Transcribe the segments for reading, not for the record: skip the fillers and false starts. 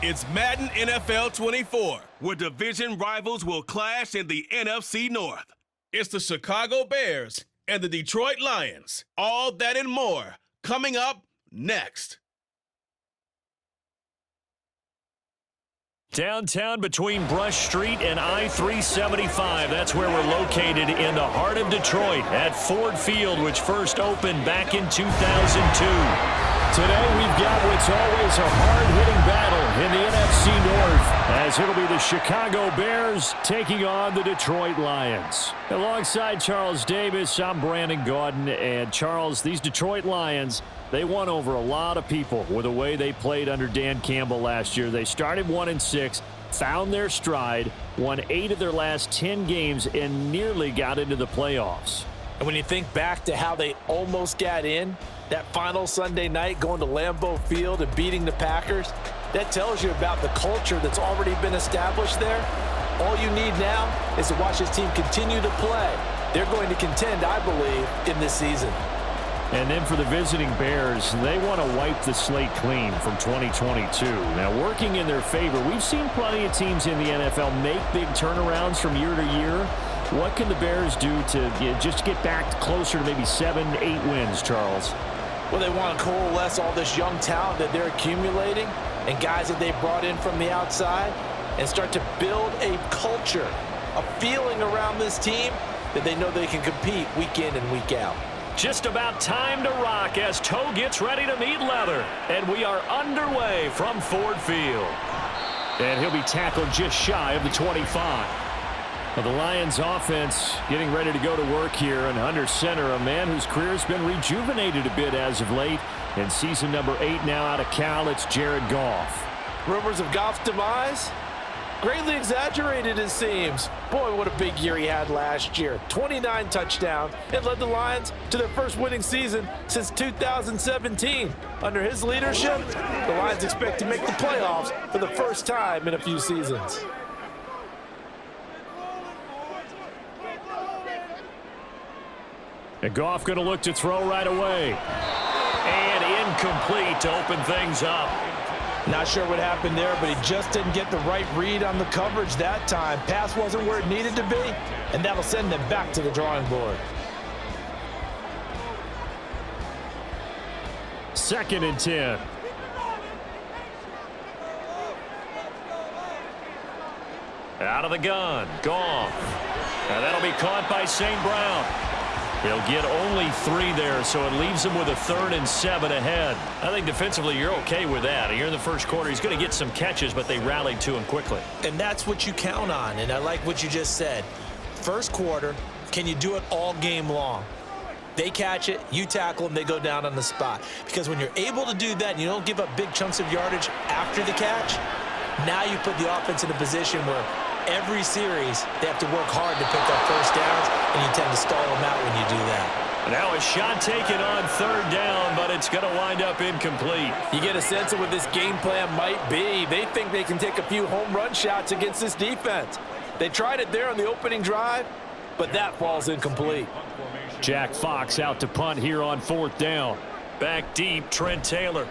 It's Madden NFL 24, where division rivals will clash in the NFC North. It's the Chicago Bears and the Detroit Lions. All that and more coming up next. Downtown between Brush Street and I-375. That's where we're located in the heart of Detroit at Ford Field, which first opened back in 2002. Today we've got what's always a hard-hitting battle in the NFC North, as it'll be the Chicago Bears taking on the Detroit Lions. Alongside Charles Davis, I'm Brandon Gaudin, and Charles, these Detroit Lions, they won over a lot of people with the way they played under Dan Campbell last year. They started 1-6, found their stride, won 8 of their last 10 games, and nearly got into the playoffs. And when you think back to how they almost got in, that final Sunday night going to Lambeau Field and beating the Packers, that tells you about the culture that's already been established there. All you need now is to watch this team continue to play. They're going to contend, I believe, in this season. And then for the visiting Bears, they want to wipe the slate clean from 2022. Now, working in their favor, we've seen plenty of teams in the NFL make big turnarounds from year to year. What can the Bears do to just get back closer to maybe 7, 8 wins, Charles? Well, they want to coalesce all this young talent that they're accumulating and guys that they've brought in from the outside and start to build a culture, a feeling around this team that they know they can compete week in and week out. Just about time to rock as Toe gets ready to meet leather. And we are underway from Ford Field. And he'll be tackled just shy of the 25. Well, the Lions offense getting ready to go to work here, and under center, a man whose career has been rejuvenated a bit as of late. In season number 8 now out of Cal, it's Jared Goff. Rumors of Goff's demise? Greatly exaggerated, it seems. Boy, what a big year he had last year. 29 touchdowns and led the Lions to their first winning season since 2017. Under his leadership, the Lions expect to make the playoffs for the first time in a few seasons. And Goff going to look to throw right away. And incomplete to open things up. Not sure what happened there, but he just didn't get the right read on the coverage that time. Pass wasn't where it needed to be, and that'll send them back to the drawing board. 2nd and 10. Out of the gun, Goff. And that'll be caught by St. Brown. He'll get only 3 there, so it leaves him with a 3rd and 7 ahead. I think defensively you're okay with that. Here in the first quarter, he's going to get some catches, but they rallied to him quickly. And that's what you count on, and I like what you just said. First quarter, can you do it all game long? They catch it, you tackle them, they go down on the spot. Because when you're able to do that and you don't give up big chunks of yardage after the catch, now you put the offense in a position where every series, they have to work hard to pick up first downs, and you tend to stall them out when you do that. Now a shot taken on 3rd down, but it's going to wind up incomplete. You get a sense of what this game plan might be. They think they can take a few home run shots against this defense. They tried it there on the opening drive, but that falls incomplete. Jack Fox out to punt here on 4th down. Back deep, Trent Taylor.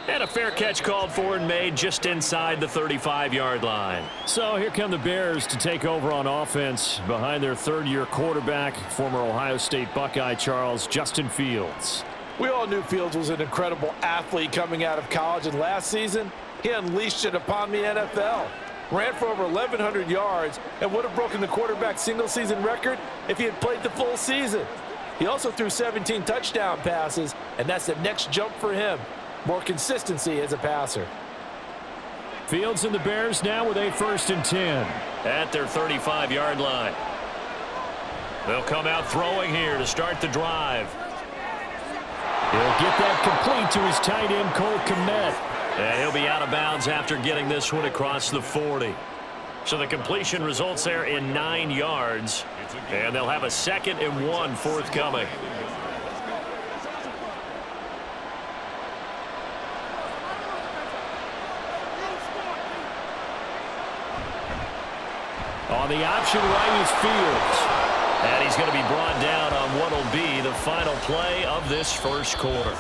And a fair catch called for and made just inside the 35-yard line. So here come the Bears to take over on offense behind their 3rd-year quarterback, former Ohio State Buckeye Charles Justin Fields. We all knew Fields was an incredible athlete coming out of college, and last season, he unleashed it upon the NFL. Ran for over 1,100 yards and would have broken the quarterback single-season record if he had played the full season. He also threw 17 touchdown passes, and that's the next jump for him. More consistency as a passer. Fields and the Bears now with a 1st and 10 at their 35-yard line. They'll come out throwing here to start the drive. He'll get that complete to his tight end, Cole Kmet. And he'll be out of bounds after getting this one across the 40. So the completion results there in 9 yards. And they'll have a 2nd and 1 forthcoming. On the option right is Fields. And he's going to be brought down on what will be the final play of this first quarter.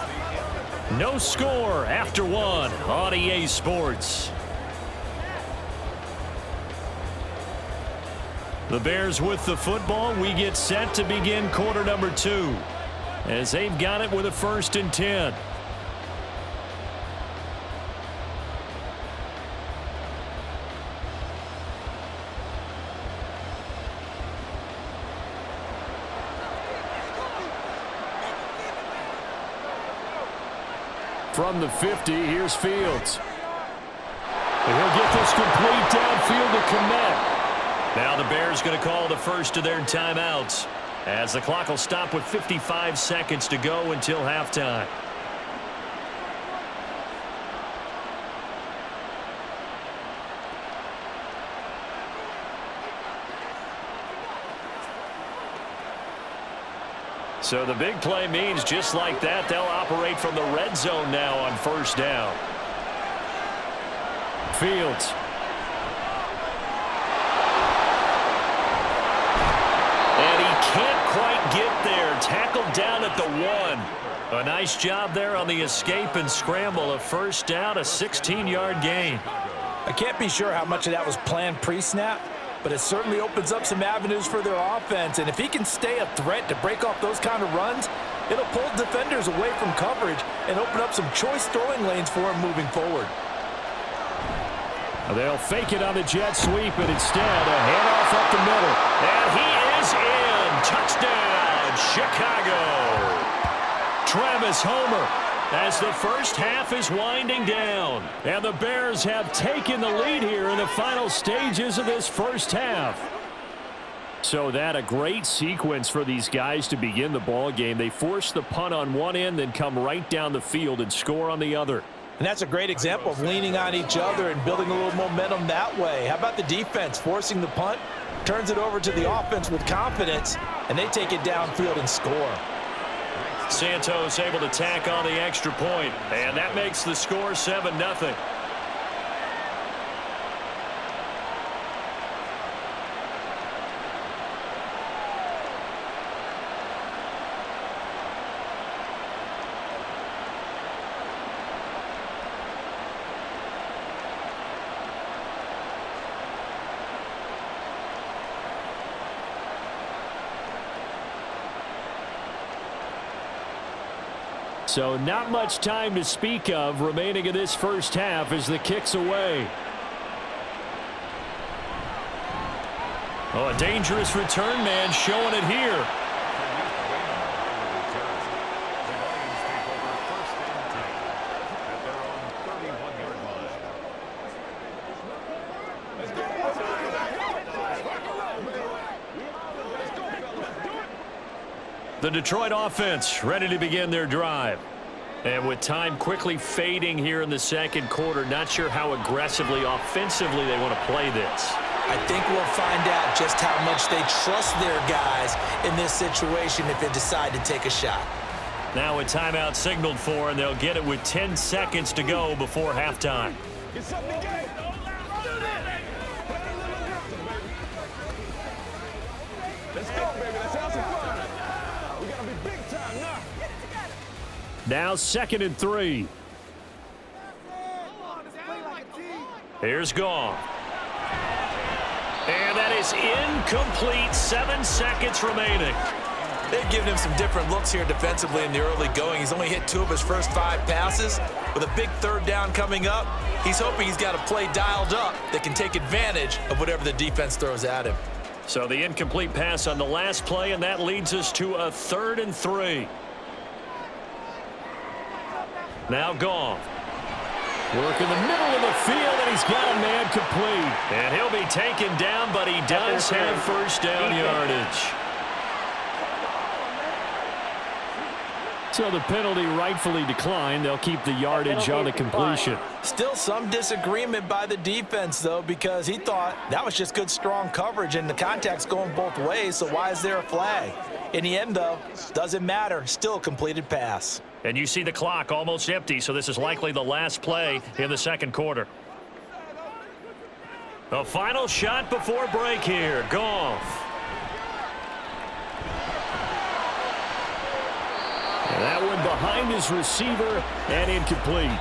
No score after one on EA Sports. The Bears with the football. We get set to begin quarter number 2 as they've got it with a 1st and 10. From the 50, here's Fields. And he'll get this complete downfield to Kmet. Now the Bears going to call the first of their timeouts as the clock will stop with 55 seconds to go until halftime. So the big play means just like that, they'll operate from the red zone now on 1st down. Fields. And he can't quite get there. Tackled down at the 1. A nice job there on the escape and scramble. A 1st down, a 16-yard gain. I can't be sure how much of that was planned pre-snap, but it certainly opens up some avenues for their offense. And if he can stay a threat to break off those kind of runs, it'll pull defenders away from coverage and open up some choice throwing lanes for him moving forward. They'll fake it on the jet sweep, and instead a handoff up the middle. And he is in. Touchdown, Chicago. Travis Homer as the first half is winding down. And the Bears have taken the lead here in the final stages of this first half. So that a great sequence for these guys to begin the ball game. They force the punt on one end, then come right down the field and score on the other. And that's a great example of leaning on each other and building a little momentum that way. How about the defense forcing the punt, turns it over to the offense with confidence, and they take it downfield and score. Santos able to tack on the extra point, and that makes the score 7-0. So not much time to speak of remaining in this first half as the kick's away. Oh, a dangerous return man showing it here. The Detroit offense ready to begin their drive. And with time quickly fading here in the second quarter, not sure how aggressively, offensively they want to play this. I think we'll find out just how much they trust their guys in this situation if they decide to take a shot. Now a timeout signaled for, and they'll get it with 10 seconds to go before halftime. Let's go, baby. Let's have some fun. We got to be big time now. Now 2nd and 3. Here's Goff. And that is incomplete. 7 seconds remaining. They've given him some different looks here defensively in the early going. He's only hit 2 of his first 5 passes. With a big 3rd down coming up, he's hoping he's got a play dialed up that can take advantage of whatever the defense throws at him. So the incomplete pass on the last play, and that leads us to a 3rd and 3. Now Goff. Work in the middle of the field, and he's got a man complete. And he'll be taken down, but he does have first down yardage. So the penalty rightfully declined. They'll keep the yardage on the completion. Still some disagreement by the defense, though, because he thought that was just good, strong coverage, and the contact's going both ways, so why is there a flag? In the end, though, doesn't matter. Still a completed pass. And you see the clock almost empty, so this is likely the last play in the second quarter. The final shot before break here. Goff. And that one behind his receiver and incomplete.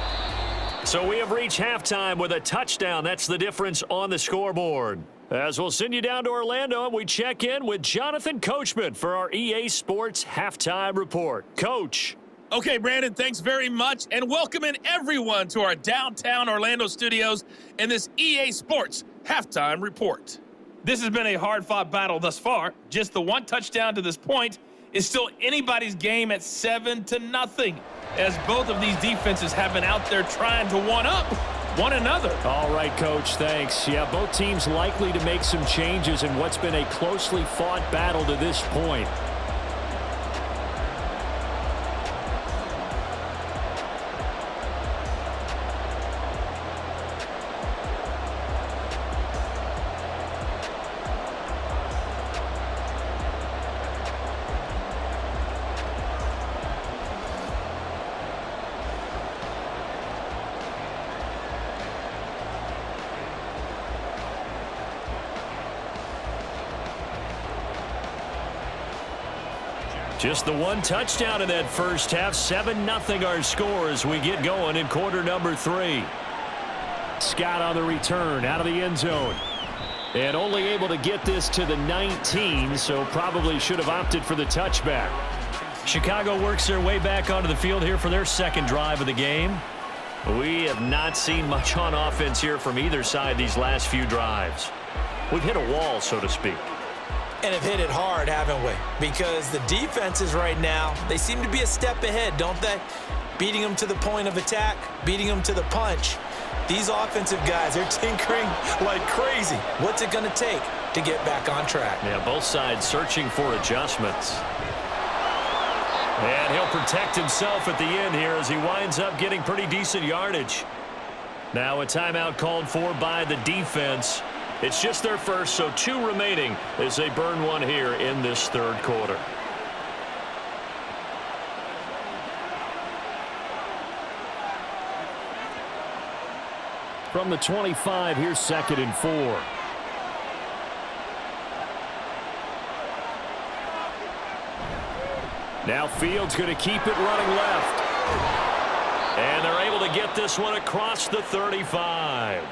So we have reached halftime with a touchdown. That's the difference on the scoreboard. As we'll send you down to Orlando, and we check in with Jonathan Coachman for our EA Sports Halftime Report. Coach. Okay, Brandon, thanks very much, and welcoming everyone to our downtown Orlando studios in this EA Sports Halftime Report. This has been a hard-fought battle thus far. Just the one touchdown to this point is still anybody's game at 7-0, as both of these defenses have been out there trying to one-up one another. All right, Coach, thanks. Yeah, both teams likely to make some changes in what's been a closely fought battle to this point. Just the one touchdown in that first half. 7-0 our score as we get going in quarter number 3. Scott on the return out of the end zone. And only able to get this to the 19, so probably should have opted for the touchback. Chicago works their way back onto the field here for their second drive of the game. We have not seen much on offense here from either side these last few drives. We've hit a wall, so to speak. And have hit it hard, haven't we? Because the defenses right now, they seem to be a step ahead, don't they? Beating them to the point of attack, beating them to the punch. These offensive guys, they're tinkering like crazy. What's it going to take to get back on track? Yeah, both sides searching for adjustments. And he'll protect himself at the end here as he winds up getting pretty decent yardage. Now a timeout called for by the defense. It's just their first, so 2 remaining as they burn one here in this third quarter. From the 25, here's 2nd and 4. Now Fields going to keep it running left. And they're able to get this one across the 35.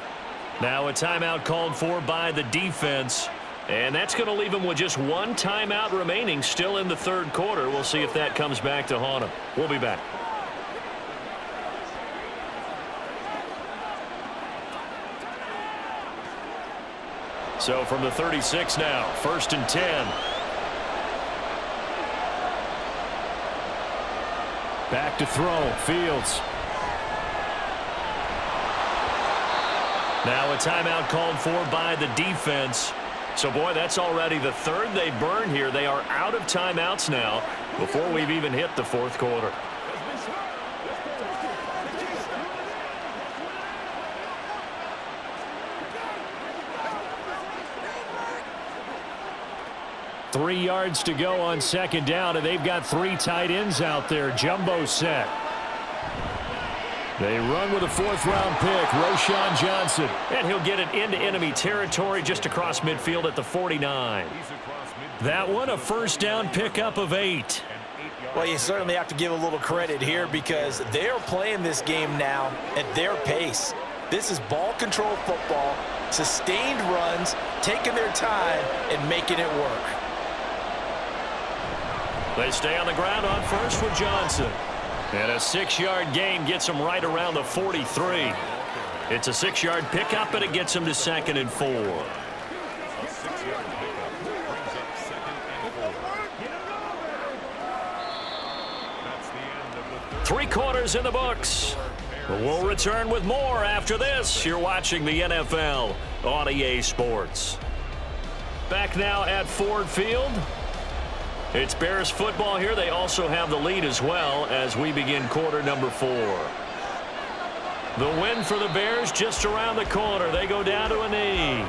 Now a timeout called for by the defense. And that's going to leave them with just one timeout remaining still in the third quarter. We'll see if that comes back to haunt them. We'll be back. So from the 36 now, 1st and 10. Back to throw, Fields. Now a timeout called for by the defense. So, boy, that's already the third they burn here. They are out of timeouts now before we've even hit the fourth quarter. Three yards to go on 2nd down, and they've got 3 tight ends out there. Jumbo set. They run with a 4th-round pick, Roschon Johnson. And he'll get it into enemy territory just across midfield at the 49. That one, a 1st down pickup of 8. Well, you certainly have to give a little credit here because they're playing this game now at their pace. This is ball control football, sustained runs, taking their time and making it work. They stay on the ground on first with Johnson. And a 6-yard gain gets them right around the 43. It's a 6-yard pickup, and it gets them to 2nd and 4. 3 quarters in the books. We'll return with more after this. You're watching the NFL on EA Sports. Back now at Ford Field. It's Bears football here. They also have the lead as well as we begin quarter number 4. The win for the Bears just around the corner. They go down to a knee.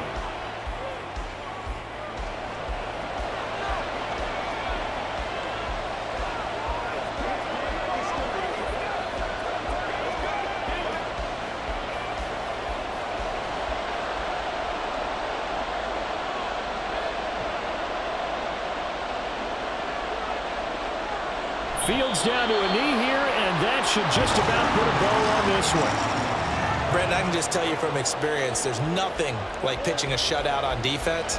Fields down to a knee here, and that should just about put a bow on this one. Brandon, I can just tell you from experience, there's nothing like pitching a shutout on defense,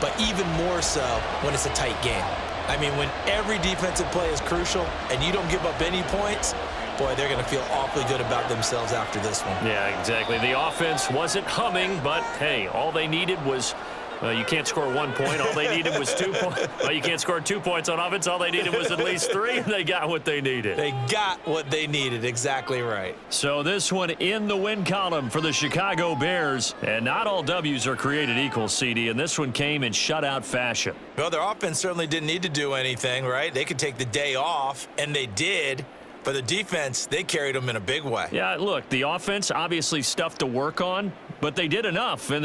but even more so when it's a tight game. I mean, when every defensive play is crucial and you don't give up any points, boy, they're going to feel awfully good about themselves after this one. Yeah, exactly. The offense wasn't humming, but, hey, all they needed was you can't score 1 point. All they needed was 2 points. Well, you can't score 2 points on offense. All they needed was at least 3, and they got what they needed. They got what they needed. Exactly right. So this one in the win column for the Chicago Bears. And not all W's are created equal, CD, and this one came in shutout fashion. Well, their offense certainly didn't need to do anything, right? They could take the day off, and they did. But the defense, they carried them in a big way. Yeah, look, the offense obviously stuff to work on, but they did enough. And